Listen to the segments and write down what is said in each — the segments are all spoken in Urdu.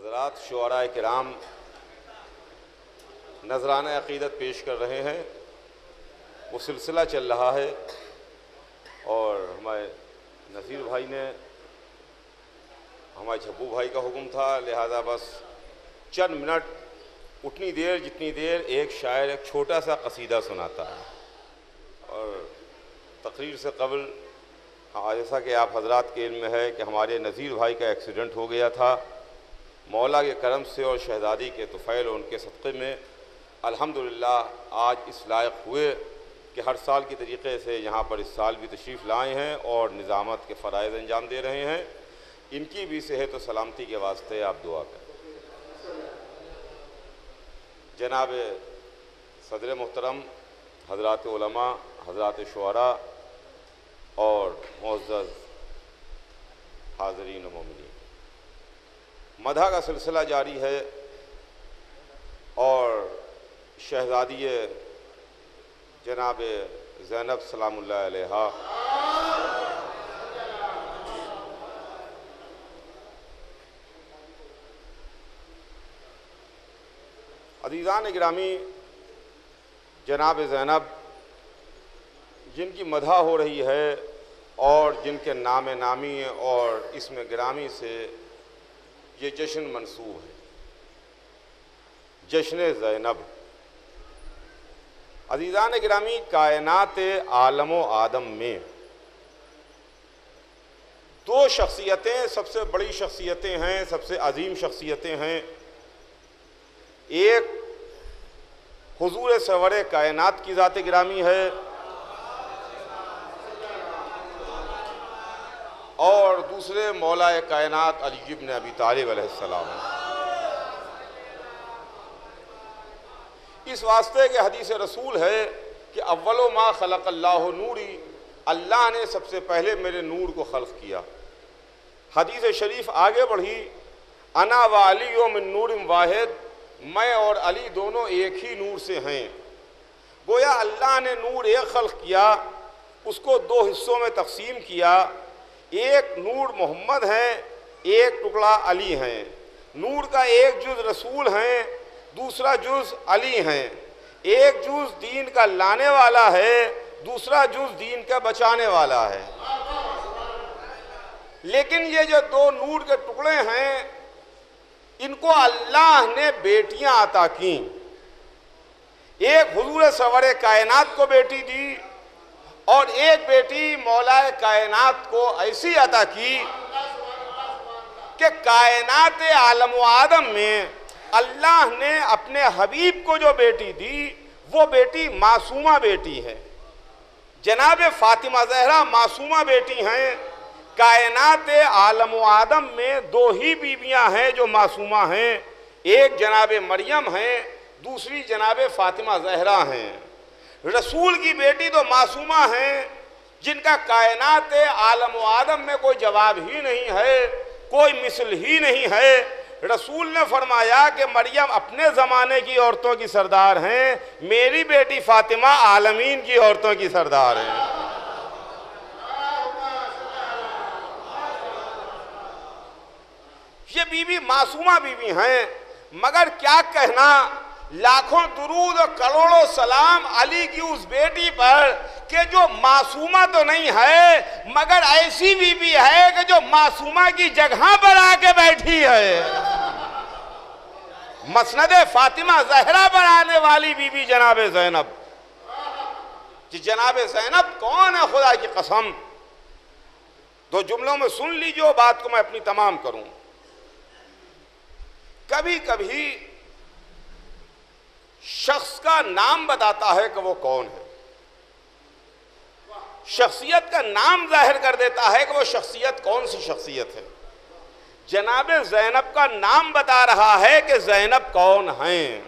حضرات شعراء کرام نذرانہ عقیدت پیش کر رہے ہیں، وہ سلسلہ چل رہا ہے اور ہمارے نذیر بھائی نے ہمارے جھبو بھائی کا حکم تھا، لہذا بس چند منٹ اتنی دیر جتنی دیر ایک شاعر ایک چھوٹا سا قصیدہ سناتا ہے۔ اور تقریر سے قبل جیسا کہ آپ حضرات کے علم میں ہے کہ ہمارے نذیر بھائی کا ایکسیڈنٹ ہو گیا تھا، مولا کے کرم سے اور شہزادی کے طفیل اور ان کے صدقے میں الحمدللہ آج اس لائق ہوئے کہ ہر سال کی طریقے سے یہاں پر اس سال بھی تشریف لائے ہیں اور نظامت کے فرائض انجام دے رہے ہیں۔ ان کی بھی صحت و سلامتی کے واسطے آپ دعا کریں۔ جناب صدر محترم، حضرات علماء، حضرات شعراء اور معزز حاضرین و مومنین، مدح کا سلسلہ جاری ہے اور شہزادی جناب زینب سلام اللہ علیہا عزیزان گرامی، جناب زینب جن کی مدح ہو رہی ہے اور جن کے نام نامی اور اسم گرامی سے یہ جشن منسوب ہے، جشن زینب۔ عزیزان گرامی، کائنات عالم و آدم میں دو شخصیتیں سب سے بڑی شخصیتیں ہیں، سب سے عظیم شخصیتیں ہیں۔ ایک حضور سرور کائنات کی ذات گرامی ہے اور دوسرے مولا کائنات علی بن ابی طالب علیہ السلام ہے۔ اس واسطے کہ حدیث رسول ہے کہ اول ما خلق اللہ نوری، اللہ نے سب سے پہلے میرے نور کو خلق کیا۔ حدیث شریف آگے بڑھی، انا و علی من نور واحد، میں اور علی دونوں ایک ہی نور سے ہیں۔ گویا اللہ نے نور ایک خلق کیا، اس کو دو حصوں میں تقسیم کیا، ایک نور محمد ہے، ایک ٹکڑا علی ہیں۔ نور کا ایک جز رسول ہیں، دوسرا جز علی ہیں۔ ایک جز دین کا لانے والا ہے، دوسرا جز دین کا بچانے والا ہے۔ لیکن یہ جو دو نور کے ٹکڑے ہیں، ان کو اللہ نے بیٹیاں عطا کیں۔ ایک حضور سرور کائنات کو بیٹی دی اور ایک بیٹی مولا کائنات کو ایسی عطا کی کہ کائنات عالم و آدم میں اللہ نے اپنے حبیب کو جو بیٹی دی وہ بیٹی معصومہ بیٹی ہے۔ جناب فاطمہ زہرا معصومہ بیٹی ہیں۔ کائنات عالم و آدم میں دو ہی بیویاں ہیں جو معصومہ ہیں، ایک جناب مریم ہیں، دوسری جناب فاطمہ زہرا ہیں۔ رسول کی بیٹی تو معصومہ ہیں جن کا کائنات عالم و آدم میں کوئی جواب ہی نہیں ہے، کوئی مثل ہی نہیں ہے۔ رسول نے فرمایا کہ مریم اپنے زمانے کی عورتوں کی سردار ہیں، میری بیٹی فاطمہ عالمین کی عورتوں کی سردار ہیں۔ یہ بیوی معصومہ بیوی ہیں، مگر کیا کہنا، لاکھوں درود اور کروڑوں سلام علی کی اس بیٹی پر کہ جو معصومہ تو نہیں ہے مگر ایسی بیوی ہے کہ جو معصومہ کی جگہ پر آ کے بیٹھی ہے۔ مسند فاطمہ زہرا پر آنے والی بیوی جناب زینب۔ جناب زینب کون ہے؟ خدا کی قسم دو جملوں میں سن لیجیے، بات کو میں اپنی تمام کروں۔ کبھی کبھی شخص کا نام بتاتا ہے کہ وہ کون ہے، شخصیت کا نام ظاہر کر دیتا ہے کہ وہ شخصیت کون سی شخصیت ہے۔ جناب زینب کا نام بتا رہا ہے کہ زینب کون ہیں۔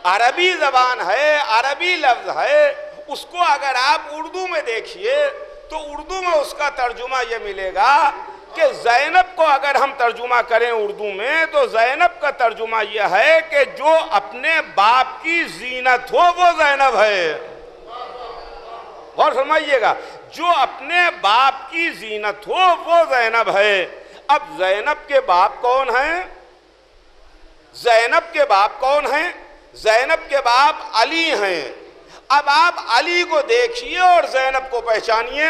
عربی زبان ہے، عربی لفظ ہے، اس کو اگر آپ اردو میں دیکھیے تو اردو میں اس کا ترجمہ یہ ملے گا کہ زینب کو اگر ہم ترجمہ کریں اردو میں تو زینب کا ترجمہ یہ ہے کہ جو اپنے باپ کی زینت ہو وہ زینب ہے۔ غور فرمائیے گا، جو اپنے باپ کی زینت ہو وہ زینب ہے۔ اب زینب کے باپ کون ہیں؟ زینب کے باپ کون ہیں؟ زینب کے باپ علی ہیں۔ اب آپ علی کو دیکھیے اور زینب کو پہچانیے،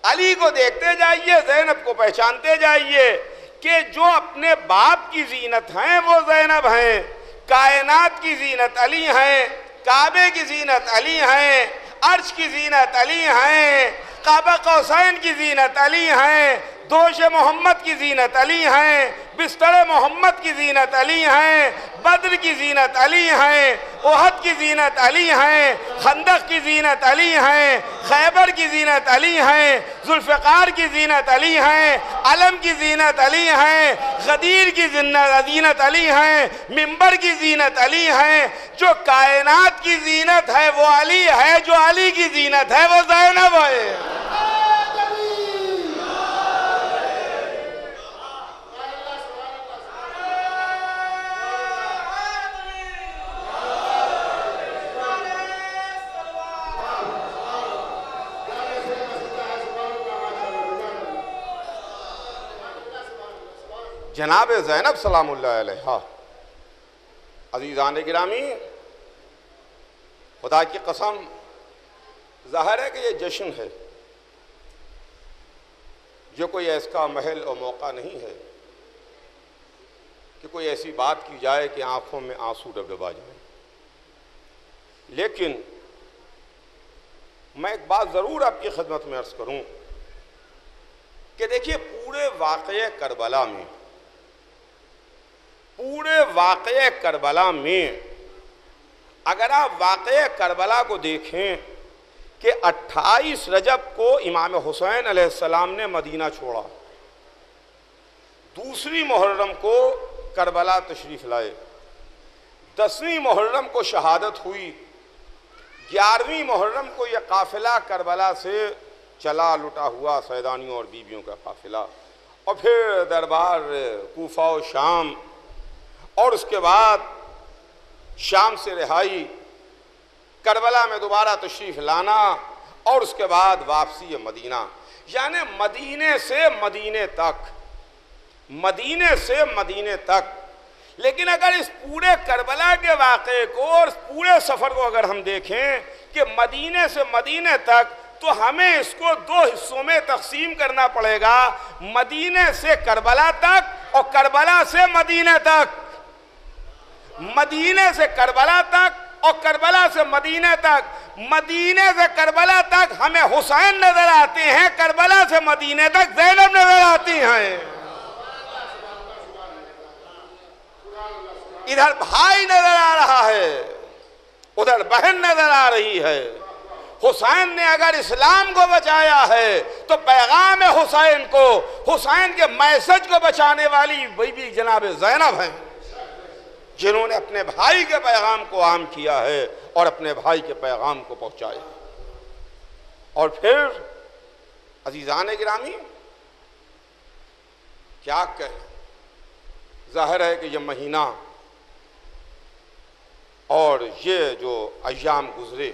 علی کو دیکھتے جائیے، زینب کو پہچانتے جائیے کہ جو اپنے باپ کی زینت ہیں وہ زینب ہیں، کائنات کی زینت علی ہیں، کعبے کی زینت علی ہیں، عرش کی زینت علی ہیں، قاب قوسین کی زینت علی ہیں، دوش محمد کی زینت علی ہیں، بستر محمد کی زینت علی ہیں، بدر کی زینت علی ہیں، احد کی زینت علی ہیں، خندق کی زینت علی ہیں، خیبر کی زینت علی ہیں، ذوالفقار کی زینت علی ہیں، علم کی زینت علی ہیں، غدیر کی زینت علی ہیں، منبر کی زینت علی ہیں۔ جو کائنات کی زینت ہے وہ علی ہے، جو علی کی زینت ہے وہ زینب ہے۔ جناب زینب سلام اللہ علیہا، عزیزان گرامی، خدا کی قسم ظاہر ہے کہ یہ جشن ہے، یہ کوئی ایسا محل اور موقع نہیں ہے کہ کوئی ایسی بات کی جائے کہ آنکھوں میں آنسو ڈبڈبا جائیں، لیکن میں ایک بات ضرور آپ کی خدمت میں عرض کروں کہ دیکھیے پورے واقعہ کربلا میں اگر آپ واقعہ کربلا کو دیکھیں کہ 28 رجب کو امام حسین علیہ السلام نے مدینہ چھوڑا، 2 محرم کو کربلا تشریف لائے، 10 محرم کو شہادت ہوئی، 11 محرم کو یہ قافلہ کربلا سے چلا لٹا ہوا سیدانیوں اور بیویوں کا قافلہ، اور پھر دربار کوفہ و شام، اور اس کے بعد شام سے رہائی، کربلا میں دوبارہ تشریف لانا، اور اس کے بعد واپسی مدینہ، یعنی مدینے سے مدینے تک۔ لیکن اگر اس پورے کربلا کے واقعے کو اور اس پورے سفر کو اگر ہم دیکھیں کہ مدینے سے مدینے تک، تو ہمیں اس کو 2 حصوں میں تقسیم کرنا پڑے گا، مدینے سے کربلا تک اور کربلا سے مدینے تک، مدینے سے کربلا تک اور کربلا سے مدینے تک۔ مدینے سے کربلا تک ہمیں حسین نظر آتے ہیں، کربلا سے مدینے تک زینب نظر آتی ہیں۔ ادھر بھائی نظر آ رہا ہے، ادھر بہن نظر آ رہی ہے۔ حسین نے اگر اسلام کو بچایا ہے تو پیغام حسین کو، حسین کے میسج کو بچانے والی بی بی جناب زینب ہیں، جنہوں نے اپنے بھائی کے پیغام کو عام کیا ہے اور اپنے بھائی کے پیغام کو پہنچایا۔ اور پھر عزیزان گرامی کیا کہیں، ظاہر ہے کہ یہ مہینہ اور یہ جو ایام گزرے،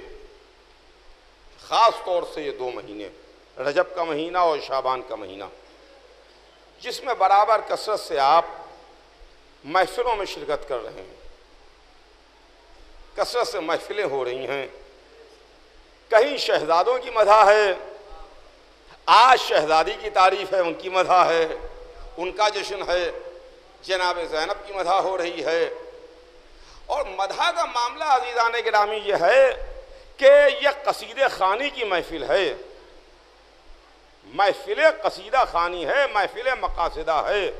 خاص طور سے یہ 2 مہینے، رجب کا مہینہ اور شعبان کا مہینہ، جس میں برابر کثرت سے آپ محفلوں میں شرکت کر رہے ہیں، کثرت سے محفلیں ہو رہی ہیں، کہیں شہزادوں کی مدح ہے، آج شہزادی کی تعریف ہے، ان کی مدح ہے، ان کا جشن ہے، جناب زینب کی مدح ہو رہی ہے۔ اور مدح کا معاملہ عزیزان گرامی یہ ہے کہ یہ قصیدہ خوانی کی محفل ہے، محفل قصیدہ خوانی ہے، محفل مقاصدہ ہے۔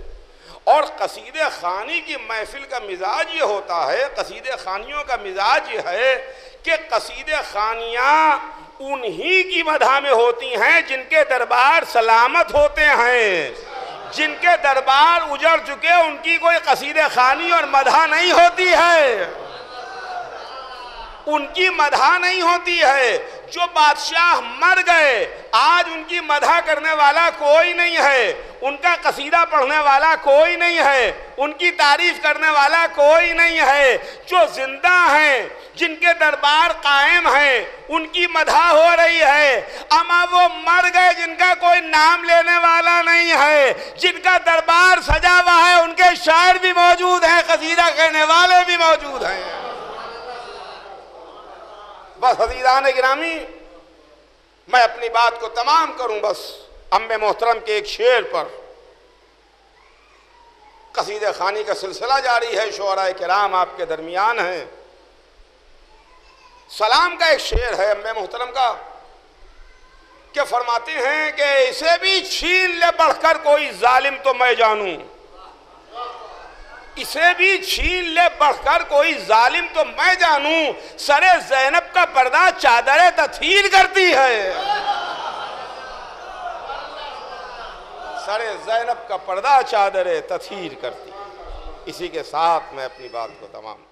اور قصیدہ خوانی کی محفل کا مزاج یہ ہوتا ہے، قصیدہ خوانیوں کا مزاج یہ ہے کہ قصیدہ خوانیاں انہی کی مدح میں ہوتی ہیں جن کے دربار سلامت ہوتے ہیں، جن کے دربار اجڑ چکے ان کی کوئی قصیدہ خوانی اور مدح نہیں ہوتی ہے، ان کی مدح نہیں ہوتی ہے۔ جو بادشاہ مر گئے آج ان کی مدح کرنے والا کوئی نہیں ہے، ان کا قصیدہ پڑھنے والا کوئی نہیں ہے، ان کی تعریف کرنے والا کوئی نہیں ہے۔ جو زندہ ہیں، جن کے دربار قائم ہیں، ان کی مدح ہو رہی ہے۔ اما وہ مر گئے جن کا کوئی نام لینے والا نہیں ہے، جن کا دربار سجا ہوا ہے، ان کے شاعر بھی موجود ہیں، قصیدہ کہنے والے بھی موجود ہیں۔ بس عزیزان گرامی، میں اپنی بات کو تمام کروں بس ام محترم کے ایک شعر پر۔ قصیدہ خوانی کا سلسلہ جاری ہے، شعراء کرام آپ کے درمیان ہیں۔ سلام کا ایک شعر ہے ام محترم کا کہ فرماتے ہیں کہ اسے بھی چھین لے بڑھ کر کوئی ظالم تو میں جانوں، اسے بھی چھین لے بڑھ کر کوئی ظالم تو میں جانوں، سر زینب کا پردہ چادر تطہیر کرتی ہے، سر زینب کا پردہ چادر تطہیر کرتی ہے۔ اسی کے ساتھ میں اپنی بات کو تمام